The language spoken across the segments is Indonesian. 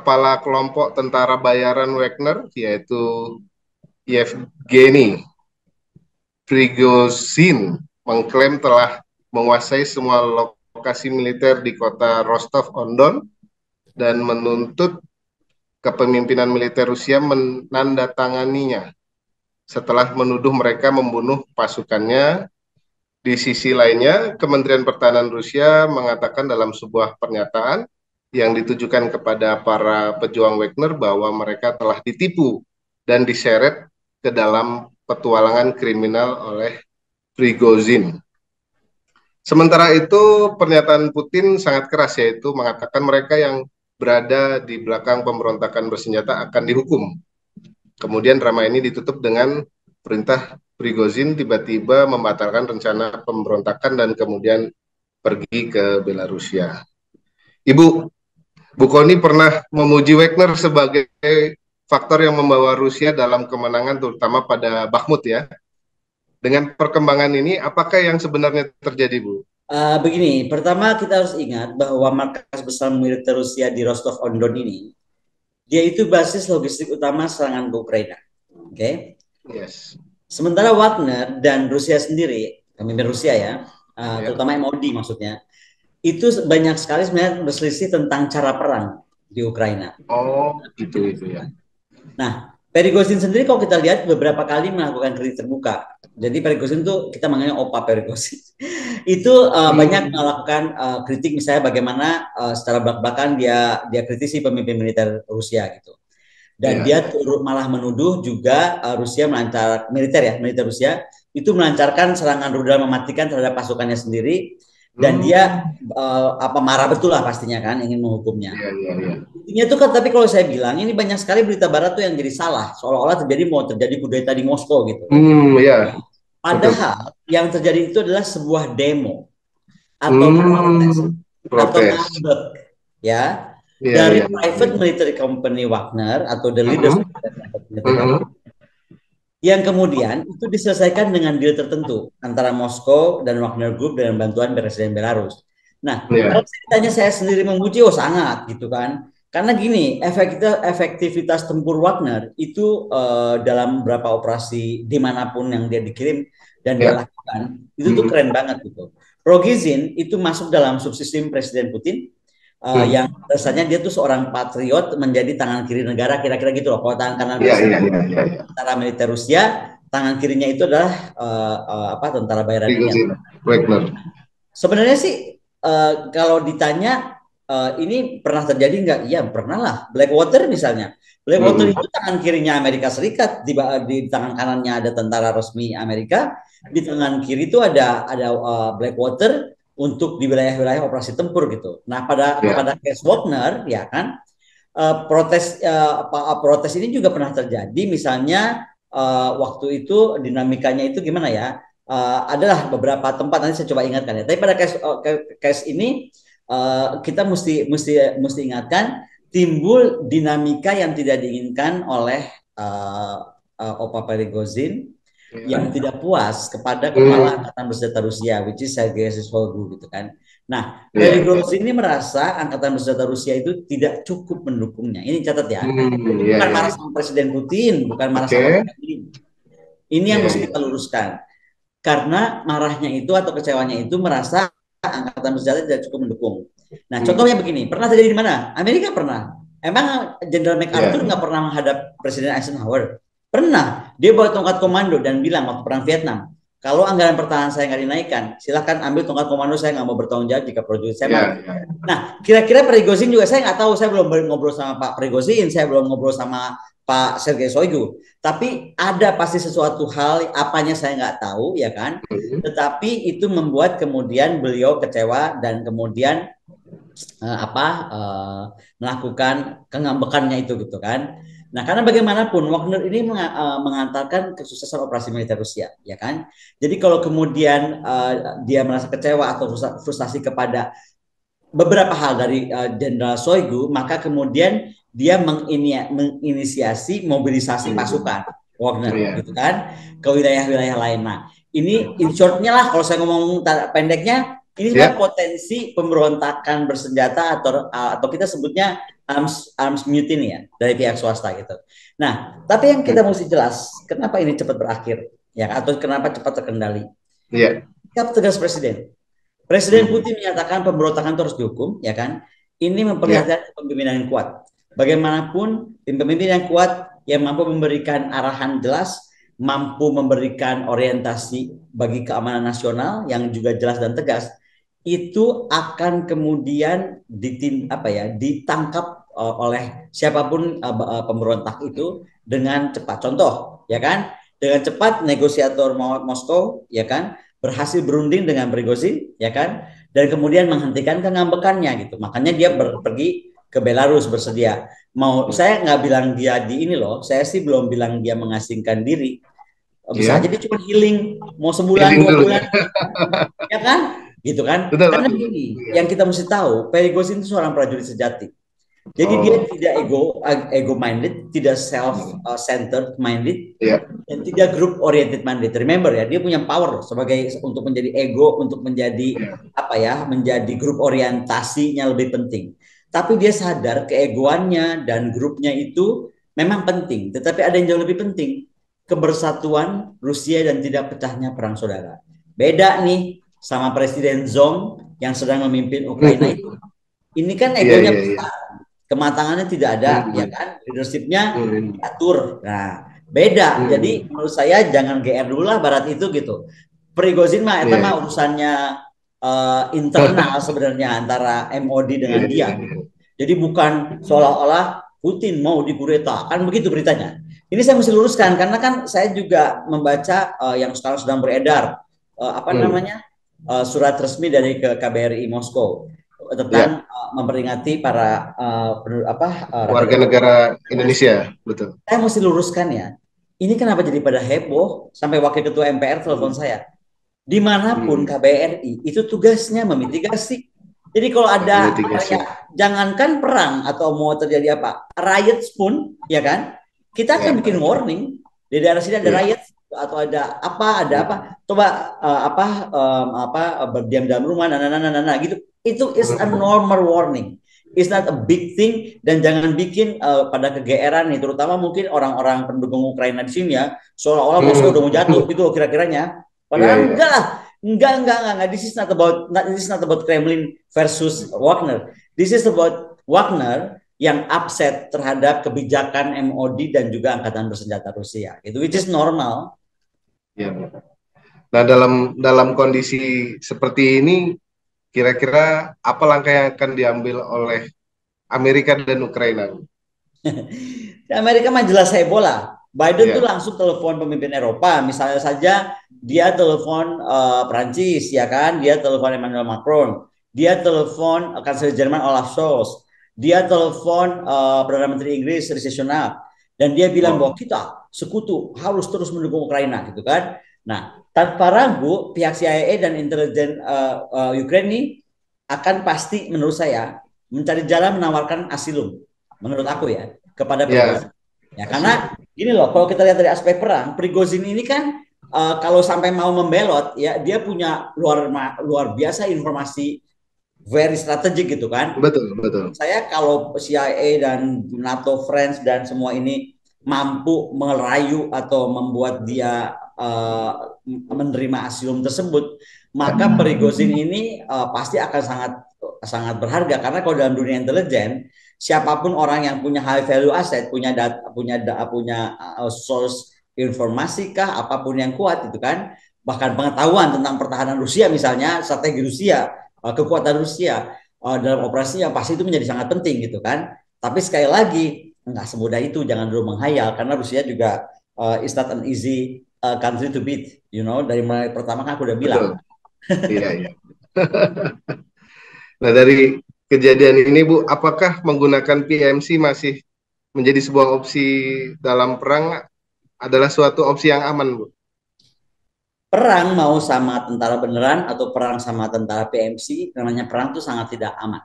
kepala kelompok tentara bayaran Wagner, yaitu Yevgeny Prigozhin, mengklaim telah menguasai semua lokasi militer di kota Rostov-on-Don dan menuntut kepemimpinan militer Rusia menandatanganinya setelah menuduh mereka membunuh pasukannya. Di sisi lainnya, Kementerian Pertahanan Rusia mengatakan dalam sebuah pernyataan yang ditujukan kepada para pejuang Wagner bahwa mereka telah ditipu dan diseret ke dalam petualangan kriminal oleh Prigozhin. Sementara itu, pernyataan Putin sangat keras, yaitu mengatakan mereka yang berada di belakang pemberontakan bersenjata akan dihukum. Kemudian drama ini ditutup dengan perintah Prigozhin tiba-tiba membatalkan rencana pemberontakan dan kemudian pergi ke Belarusia. Ibu, Bu Koni pernah memuji Wagner sebagai faktor yang membawa Rusia dalam kemenangan terutama pada Bakhmut ya. Dengan perkembangan ini, apakah yang sebenarnya terjadi, Bu? Begini, pertama kita harus ingat bahwa markas besar militer Rusia di Rostov-on-Don ini, dia itu basis logistik utama serangan ke Ukraina. Oke? Okay? Yes. Sementara Wagner dan Rusia sendiri, pemimpin Rusia ya, terutama MOD maksudnya, itu banyak sekali sebenarnya berselisih tentang cara perang di Ukraina. Oh, gitu itu ya. Nah, Prigozhin sendiri kalau kita lihat beberapa kali melakukan kritik terbuka. Jadi Prigozhin itu kita manggilnya Opa Prigozhin. Itu banyak melakukan kritik misalnya bagaimana secara belak-belakan dia kritisi pemimpin militer Rusia gitu. Dan dia malah menuduh juga Rusia militer Rusia itu melancarkan serangan rudal mematikan terhadap pasukannya sendiri dan dia marah betul lah pastinya kan ingin menghukumnya. Intinya tuh kan, tapi kalau saya bilang ini banyak sekali berita barat tuh yang jadi salah, seolah-olah terjadi kudeta di Moskow gitu. Padahal yang terjadi itu adalah sebuah demo atau protes atau ngambek ya dari private military company Wagner atau the leaders yang kemudian itu diselesaikan dengan deal tertentu antara Moskow dan Wagner Group dengan bantuan Presiden Belarus. Nah, kalau ceritanya saya sendiri memuji, sangat gitu kan. Karena gini, efektivitas tempur Wagner itu dalam beberapa operasi dimanapun yang dia dikirim dan dia lakukan, itu tuh keren banget gitu. Prigozhin itu masuk dalam subsistem Presiden Putin, yang rasanya dia tuh seorang patriot menjadi tangan kiri negara, kira-kira gitu loh. Kalau tangan kanan tentara militer Rusia, tangan kirinya itu adalah tentara bayaran ini. Sebenarnya sih kalau ditanya ini pernah terjadi nggak? Iya pernah lah. Blackwater misalnya. Blackwater itu tangan kirinya Amerika Serikat, di tangan kanannya ada tentara resmi Amerika, di tangan kiri itu ada Blackwater untuk di wilayah-wilayah operasi tempur gitu. Nah pada case Wagner ya kan protes ini juga pernah terjadi. Misalnya waktu itu dinamikanya itu gimana ya? Adalah beberapa tempat nanti saya coba ingatkan ya. Tapi pada case ini kita mesti ingatkan timbul dinamika yang tidak diinginkan oleh Opa Prigozhin yang tidak puas kepada kepala angkatan bersenjata Rusia, which is Sergei Shoigu gitu kan. Nah, Prigozhin ini merasa angkatan bersenjata Rusia itu tidak cukup mendukungnya. Ini catat ya. Bukan marah sama Presiden Putin, bukan marah sama Putin. Ini yang mesti kita luruskan. Karena marahnya itu atau kecewanya itu merasa angkatan bersenjata tidak cukup mendukung. Nah, contohnya begini, pernah terjadi di mana? Amerika pernah. Emang Jenderal MacArthur nggak pernah menghadap Presiden Eisenhower? Pernah. Dia bawa tongkat komando dan bilang waktu perang Vietnam, kalau anggaran pertahanan saya nggak dinaikkan, silahkan ambil tongkat komando, saya nggak mau bertanggung jawab jika prajurit saya mati. Nah, kira-kira Prigozhin juga saya nggak tahu, saya belum ngobrol sama Pak Prigozhin, saya belum ngobrol sama Pak Sergei Shoigu. Tapi ada pasti sesuatu hal, apanya saya nggak tahu, ya kan? Tetapi itu membuat kemudian beliau kecewa dan kemudian melakukan kengambekannya itu gitu kan. Nah, karena bagaimanapun Wagner ini mengantarkan kesuksesan operasi militer Rusia, ya kan? Jadi kalau kemudian dia merasa kecewa atau frustasi kepada beberapa hal dari Jenderal Shoigu, maka kemudian dia menginisiasi mobilisasi pasukan Wagner, gitu kan, ke wilayah-wilayah lain. Nah, ini in short-nya lah, kalau saya ngomong pendeknya, Ini sebenarnya potensi pemberontakan bersenjata atau kita sebutnya arms mutiny ya dari pihak swasta gitu. Nah, tapi yang kita mesti jelas, kenapa ini cepat berakhir ya atau kenapa cepat terkendali? Iya. Sikap tegas Presiden. Presiden Putin menyatakan pemberontakan terus dihukum, ya kan? Ini memperlihatkan kepemimpinan yang kuat. Bagaimanapun, pemimpin yang kuat yang mampu memberikan arahan jelas, mampu memberikan orientasi bagi keamanan nasional yang juga jelas dan tegas, itu akan kemudian ditangkap oleh siapapun pemberontak itu dengan cepat. Contoh, ya kan? Dengan cepat negosiator Moskow, ya kan, berhasil berunding dengan Prigozhin, ya kan, dan kemudian menghentikan kengambekannya gitu. Makanya dia pergi ke Belarus bersedia. Saya nggak bilang dia di ini loh, saya sih belum bilang dia mengasingkan diri. Bisa aja dia cuma healing, mau sebulan, 2 bulan, ya kan? Gitu kan? Betul, Karena betul. gini, yang kita mesti tahu, Prigozhin itu seorang prajurit sejati. Jadi dia tidak ego minded, tidak self centered minded, dan tidak group oriented minded. Remember ya, dia punya power sebagai untuk menjadi ego, untuk menjadi menjadi grup orientasinya lebih penting. Tapi dia sadar keegoannya dan grupnya itu memang penting, tetapi ada yang jauh lebih penting, kebersatuan Rusia dan tidak pecahnya perang saudara. Beda nih sama Presiden Zong yang sedang memimpin Ukraina itu. Ini kan egonya besar, kematangannya tidak ada, ya kan? Leadershipnya diatur. Nah, beda. Jadi menurut saya jangan GR dulu lah Barat itu gitu. Prigozhin mah itu mah urusannya internal sebenarnya antara MOD dengan dia gitu. Jadi bukan seolah-olah Putin mau dikudeta, kan begitu beritanya. Ini saya mesti luruskan karena kan saya juga membaca yang sekarang sedang beredar surat resmi dari KBRI Moskow tentang memperingati para warga negara Indonesia, betul. Saya mesti luruskan ya. Ini kenapa jadi pada heboh sampai wakil ketua MPR telepon saya. Dimanapun KBRI itu tugasnya memitigasi. Jadi kalau ada jangankan perang atau mau terjadi apa, riots pun, ya kan, kita akan bikin warning di daerah sini ada riots atau ada apa, coba berdiam dalam rumah, gitu. Itu is a normal warning. It's not a big thing dan jangan bikin pada kegeeran nih, terutama mungkin orang-orang pendukung Ukraina di sini ya, seolah-olah Moskow udah mau jatuh gitu kira-kiranya. Padahal enggak lah, enggak. This is not about Kremlin versus Wagner. This is about Wagner yang upset terhadap kebijakan MOD dan juga angkatan bersenjata Rusia. Itu which is normal. Ya. Nah, dalam kondisi seperti ini, kira-kira apa langkah yang akan diambil oleh Amerika dan Ukraina? Amerika mah jelas heboh lah. Biden tuh langsung telepon pemimpin Eropa, misalnya saja dia telepon Prancis, ya kan, dia telepon Emmanuel Macron, dia telepon Kanselir Jerman Olaf Scholz, dia telepon Perdana Menteri Inggris Rishi Sunak, dan dia bilang bahwa kita sekutu harus terus mendukung Ukraina, gitu kan. Nah, tanpa ragu pihak CIA dan intelijen Ukraina ini akan pasti menurut saya mencari jalan menawarkan asilum, menurut aku ya, kepada Prigozhin. Ya, karena gini loh, kalau kita lihat dari aspek perang, Prigozhin ini kan kalau sampai mau membelot, ya dia punya luar biasa informasi very strategik gitu kan. Betul. Saya kalau CIA dan NATO friends dan semua ini mampu merayu atau membuat dia menerima asilum tersebut, maka Prigozhin ini pasti akan sangat berharga, karena kalau dalam dunia intelijen, siapapun orang yang punya high value asset, punya source informasi kah, apapun yang kuat itu kan, bahkan pengetahuan tentang pertahanan Rusia misalnya, strategi Rusia, kekuatan Rusia dalam operasinya pasti itu menjadi sangat penting gitu kan. Tapi sekali lagi nggak semudah itu, jangan dulu menghayal, karena Rusia juga is not an easy country to beat, dari mulai pertama kan aku udah bilang. Iya. Nah, dari kejadian ini Bu, apakah menggunakan PMC masih menjadi sebuah opsi dalam perang, adalah suatu opsi yang aman Bu? Perang mau sama tentara beneran atau perang sama tentara PMC, namanya perang itu sangat tidak aman.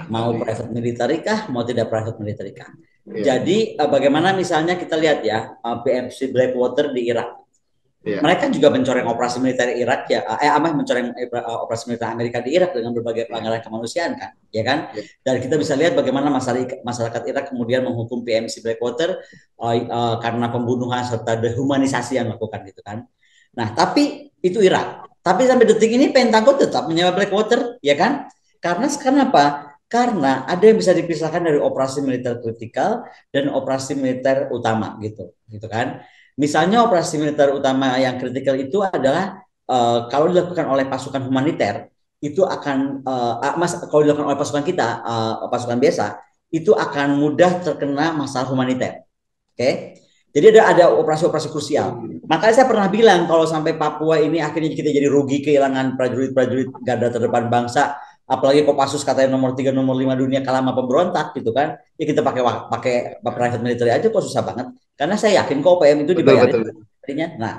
Mau private military kah, mau tidak private military kah. Jadi bagaimana misalnya kita lihat ya PMC Blackwater di Irak. Iya. mereka juga mencoreng operasi militer Irak ya, mencoreng operasi militer Amerika di Irak dengan berbagai Iya. pelanggaran kemanusiaan kan, ya kan? Iya. Dan kita bisa lihat bagaimana masyarakat Irak kemudian menghukum PMC Blackwater karena pembunuhan serta dehumanisasi yang dilakukan gitu kan. Nah, tapi itu Irak. Tapi sampai detik ini Pentagon tetap menyewa Blackwater, ya kan? Karena sekarang apa? Karena ada yang bisa dipisahkan dari operasi militer kritikal dan operasi militer utama gitu kan. Misalnya operasi militer utama yang kritikal itu adalah kalau dilakukan oleh pasukan humaniter itu akan kalau dilakukan oleh pasukan kita pasukan biasa itu akan mudah terkena masalah humaniter. Oke, okay? Jadi ada operasi-operasi krusial. Makanya saya pernah bilang kalau sampai Papua ini akhirnya kita jadi rugi kehilangan prajurit-prajurit garda terdepan bangsa, apalagi Kopassus katanya nomor 3 nomor 5 dunia kalah sama pemberontak gitu kan. Ya kita pakai private military aja kok susah banget. Karena saya yakin kok PM itu Betul, dibayarin betul. tadinya. Nah,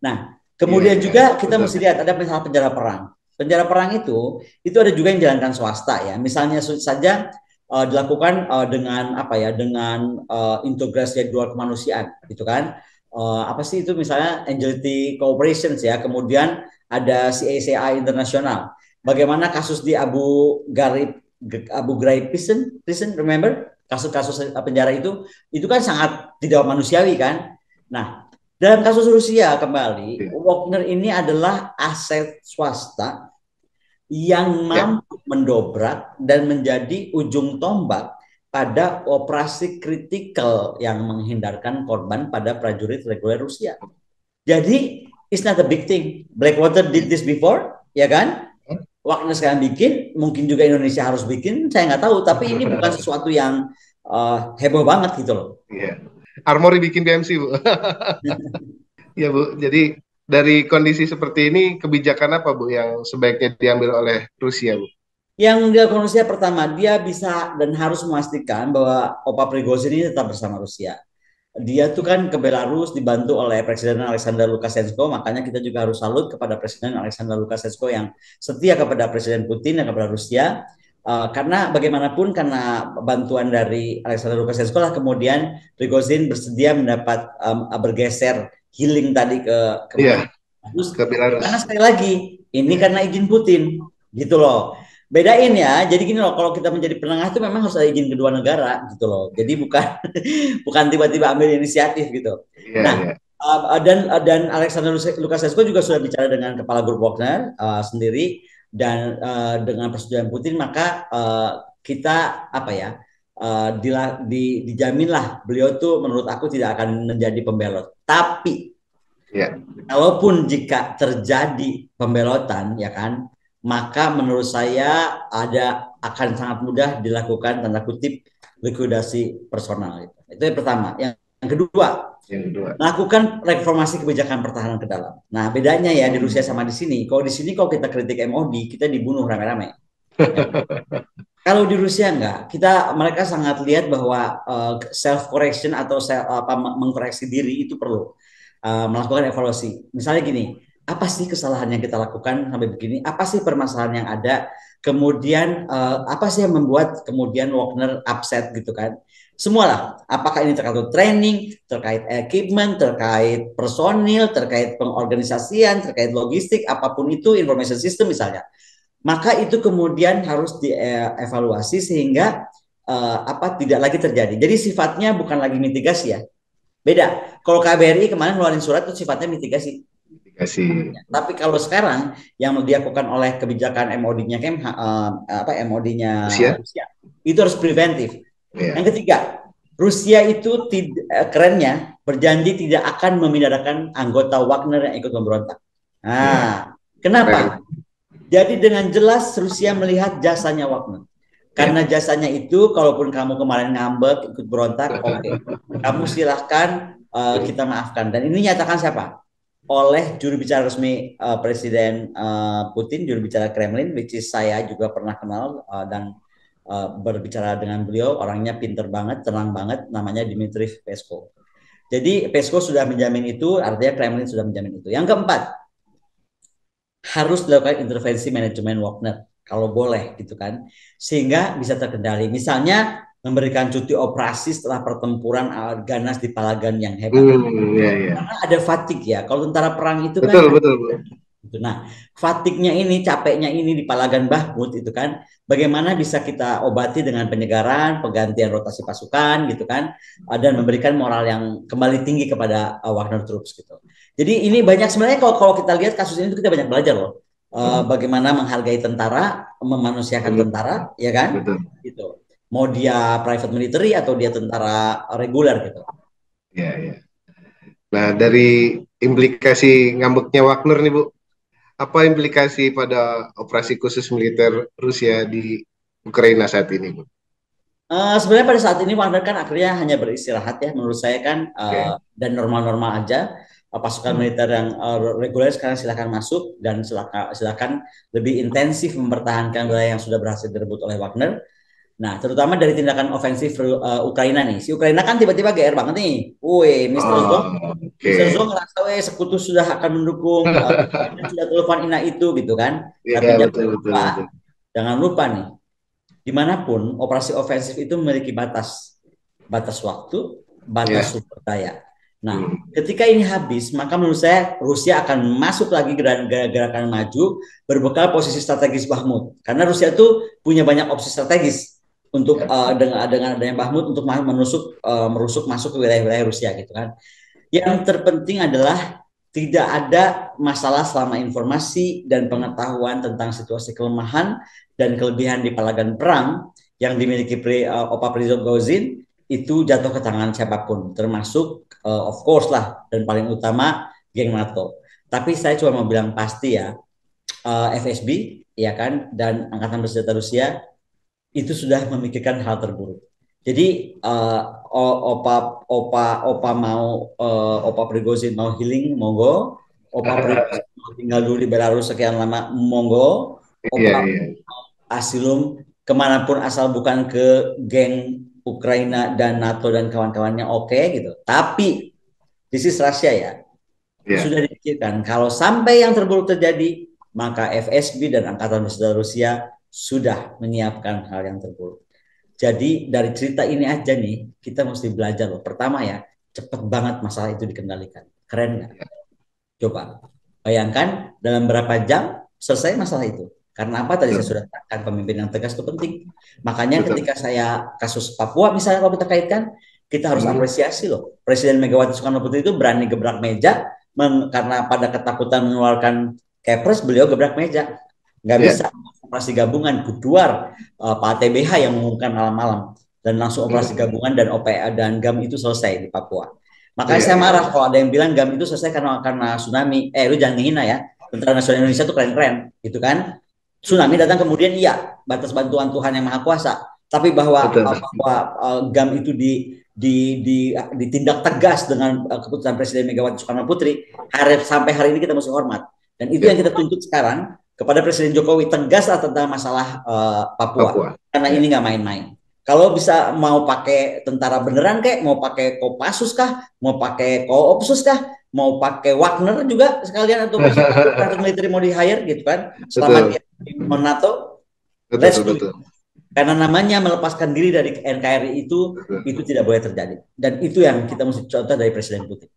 Iya, kemudian iya, juga kita betul. mesti lihat ada misalnya penjara perang. Penjara perang itu ada juga yang dijalankan swasta ya. Misalnya saja dilakukan dengan apa ya, dengan integrasi dua kemanusiaan gitu kan. Apa sih itu misalnya Angelity Cooperations ya, kemudian ada CACI internasional. Bagaimana kasus di Abu Ghraib prison, remember kasus-kasus penjara itu kan sangat tidak manusiawi kan. Nah, dalam kasus Rusia kembali, Iya. Wagner ini adalah aset swasta yang Ya. mampu mendobrak dan menjadi ujung tombak pada operasi kritikal yang menghindarkan korban pada prajurit reguler Rusia. Jadi, it's not a big thing. Blackwater did this before, ya kan? Wagner sekarang bikin, mungkin juga Indonesia harus bikin, saya nggak tahu. Tapi ini bukan sesuatu yang heboh banget gitu loh. Iya. Armory bikin BMC, Bu. Ya, Bu. Jadi dari kondisi seperti ini, kebijakan apa, Bu, yang sebaiknya diambil oleh Rusia, Bu? Yang dilakukan Rusia pertama, dia bisa dan harus memastikan bahwa Opa Prigozhin ini tetap bersama Rusia. Dia tuh kan ke Belarus dibantu oleh Presiden Alexander Lukashenko, makanya kita juga harus salut kepada Presiden Alexander Lukashenko yang setia kepada Presiden Putin dan kepada Rusia. Karena bagaimanapun karena bantuan dari Alexander Lukashenko lah kemudian Prigozhin bersedia mendapat bergeser healing tadi ke Iya, mana? Belarus. ke Belarus. Karena sekali lagi ini Iya. karena izin Putin gitu loh. Bedain ya, jadi gini loh, kalau kita menjadi penengah itu memang harus ada izin kedua negara gitu loh. Jadi bukan bukan tiba-tiba ambil inisiatif gitu. Iya, Nah, iya. dan Alexander Lukashenko juga sudah bicara dengan kepala grup Wagner sendiri dan dengan persetujuan Putin maka kita apa ya dijaminlah beliau tuh menurut aku tidak akan menjadi pembelot. Tapi Iya. kalaupun jika terjadi pembelotan ya kan, maka menurut saya akan sangat mudah dilakukan tanda kutip likuidasi personal. Itu yang pertama. Yang kedua, Yang kedua. lakukan reformasi kebijakan pertahanan ke dalam. Nah, bedanya ya di Rusia sama di sini. Kalau di sini kalau kita kritik MOD, kita dibunuh rame-rame. Ya. Kalau di Rusia enggak, mereka sangat lihat bahwa self correction atau mengkoreksi diri itu perlu melakukan evaluasi. Misalnya gini, apa sih kesalahan yang kita lakukan sampai begini? Apa sih permasalahan yang ada? Kemudian apa sih yang membuat kemudian Wagner upset gitu kan? Semualah. Apakah ini terkait training, terkait equipment, terkait personil, terkait pengorganisasian, terkait logistik, apapun itu, information system misalnya. Maka itu kemudian harus dievaluasi sehingga tidak lagi terjadi. Jadi sifatnya bukan lagi mitigasi ya. Beda. Kalau KBRI kemarin ngeluarin surat itu sifatnya mitigasi. Dikasih. Tapi kalau sekarang yang dilakukan oleh kebijakan MOD-nya MOD-nya Rusia. Rusia itu harus preventif. Iya. Yang ketiga, Rusia itu kerennya berjanji tidak akan memindahkan anggota Wagner yang ikut memberontak. Nah, kenapa? Jadi dengan jelas Rusia melihat jasanya Wagner. Karena jasanya itu, kalaupun kamu kemarin ngambek, ikut berontak, oke. Kamu silahkan kita maafkan. Dan ini nyatakan siapa? Oleh juru bicara resmi Presiden Putin, juru bicara Kremlin, which is saya juga pernah kenal dan berbicara dengan beliau. Orangnya pinter banget, tenang banget, namanya Dmitry Peskov. Jadi Peskov sudah menjamin itu, artinya Kremlin sudah menjamin itu. Yang keempat, harus dilakukan intervensi manajemen Wagner kalau boleh gitu kan, sehingga bisa terkendali. Misalnya memberikan cuti operasi setelah pertempuran ganas di Palagan yang hebat. Iya, iya. Karena ada fatigue ya. Kalau tentara perang itu kan Betul, betul, betul. gitu. Nah, fatignya ini, capeknya ini di Palagan Bahmut itu kan, bagaimana bisa kita obati dengan penyegaran, penggantian rotasi pasukan gitu kan, dan memberikan moral yang kembali tinggi kepada Wagner Troops gitu. Jadi ini banyak sebenarnya kalau kita lihat kasus ini kita banyak belajar loh. Bagaimana menghargai tentara, memanusiakan tentara, ya kan? Betul. Gitu. Mau dia private military atau dia tentara reguler gitu. Ya, ya. Nah, dari implikasi ngambeknya Wagner nih, Bu, apa implikasi pada operasi khusus militer Rusia di Ukraina saat ini, Bu? Sebenarnya pada saat ini Wagner kan akhirnya hanya beristirahat ya menurut saya kan Oke. dan normal-normal aja. Pasukan militer yang reguler sekarang silakan masuk dan silakan lebih intensif mempertahankan wilayah yang sudah berhasil direbut oleh Wagner. Nah, terutama dari tindakan ofensif Ukraina nih. Si Ukraina kan tiba-tiba GR banget nih. Woi, Oh, Mr. oke. Zong ngerasa sekutu sudah akan mendukung sudah telepon Ina itu gitu kan. Iya, Tapi betul, betul, betul. jangan lupa nih, dimanapun operasi ofensif itu memiliki batas, batas waktu, batas Ya. sumber daya. Nah, Hmm. ketika ini habis, maka menurut saya Rusia akan masuk lagi gerakan maju berbekal posisi strategis Bahmut. Karena Rusia itu punya banyak opsi strategis untuk Ya. dengan adanya Bahmut untuk merusuk masuk ke wilayah-wilayah Rusia gitu kan. Yang terpenting adalah tidak ada masalah selama informasi dan pengetahuan tentang situasi kelemahan dan kelebihan di palagan perang yang dimiliki Opa Prigozhin itu jatuh ke tangan siapapun, termasuk of course lah dan paling utama geng NATO. Tapi saya cuma mau bilang pasti ya, FSB ya kan dan Angkatan Bersenjata Rusia itu sudah memikirkan hal terburuk. Jadi Opa Prigozhin mau healing, monggo. Opa Prigozhin mau tinggal dulu di Belarus sekian lama, monggo. Iya, Opa iya. Asilum kemanapun asal bukan ke geng Ukraina dan NATO dan kawan-kawannya oke gitu. Tapi this is Russia ya. Iya. Sudah dipikirkan kalau sampai yang terburuk terjadi, maka FSB dan Angkatan Bersenjata Rusia sudah menyiapkan hal yang terburuk. Jadi dari cerita ini aja nih, kita mesti belajar loh. Pertama ya, cepet banget masalah itu dikendalikan. Keren nggak? Coba bayangkan dalam berapa jam selesai masalah itu. Karena apa tadi saya Betul. sudah katakan pemimpin yang tegas itu penting. Makanya Betul. ketika saya kasus Papua misalnya kalau kita kaitkan, kita harus Hmm. apresiasi loh. Presiden Megawati Soekarno Putri itu berani gebrak meja karena pada ketakutan mengeluarkan Kepres beliau gebrak meja. Nggak Ya. bisa operasi gabungan Kuduar Pak TBH yang mengumumkan malam-malam dan langsung operasi Hmm. gabungan dan OPA dan GAM itu selesai di Papua. Makanya Iya, saya iya, marah iya. kalau ada yang bilang GAM itu selesai karena tsunami. Lu jangan menghina ya. Tentara Nasional Indonesia itu keren-keren, gitu kan? Tsunami datang kemudian iya, batas bantuan Tuhan yang Maha Kuasa. Tapi Betul. GAM itu ditindak tegas dengan keputusan Presiden Megawati Soekarno Putri, sampai hari ini kita mesti hormat. Dan itu yang Ya. kita tuntut sekarang kepada Presiden Jokowi, tegaslah tentang masalah Papua. Papua. Karena Ya. ini nggak main-main. Kalau bisa mau pakai tentara beneran kayak, mau pakai Kopassus kah, mau pakai Koopsus kah, mau pakai Wagner juga sekalian atau private military mau di hire gitu kan, selama dia Betul. di NATO, let's Betul, do it. betul. Karena namanya melepaskan diri dari NKRI itu Betul. tidak boleh terjadi. Dan itu yang kita mesti contoh dari Presiden Putin.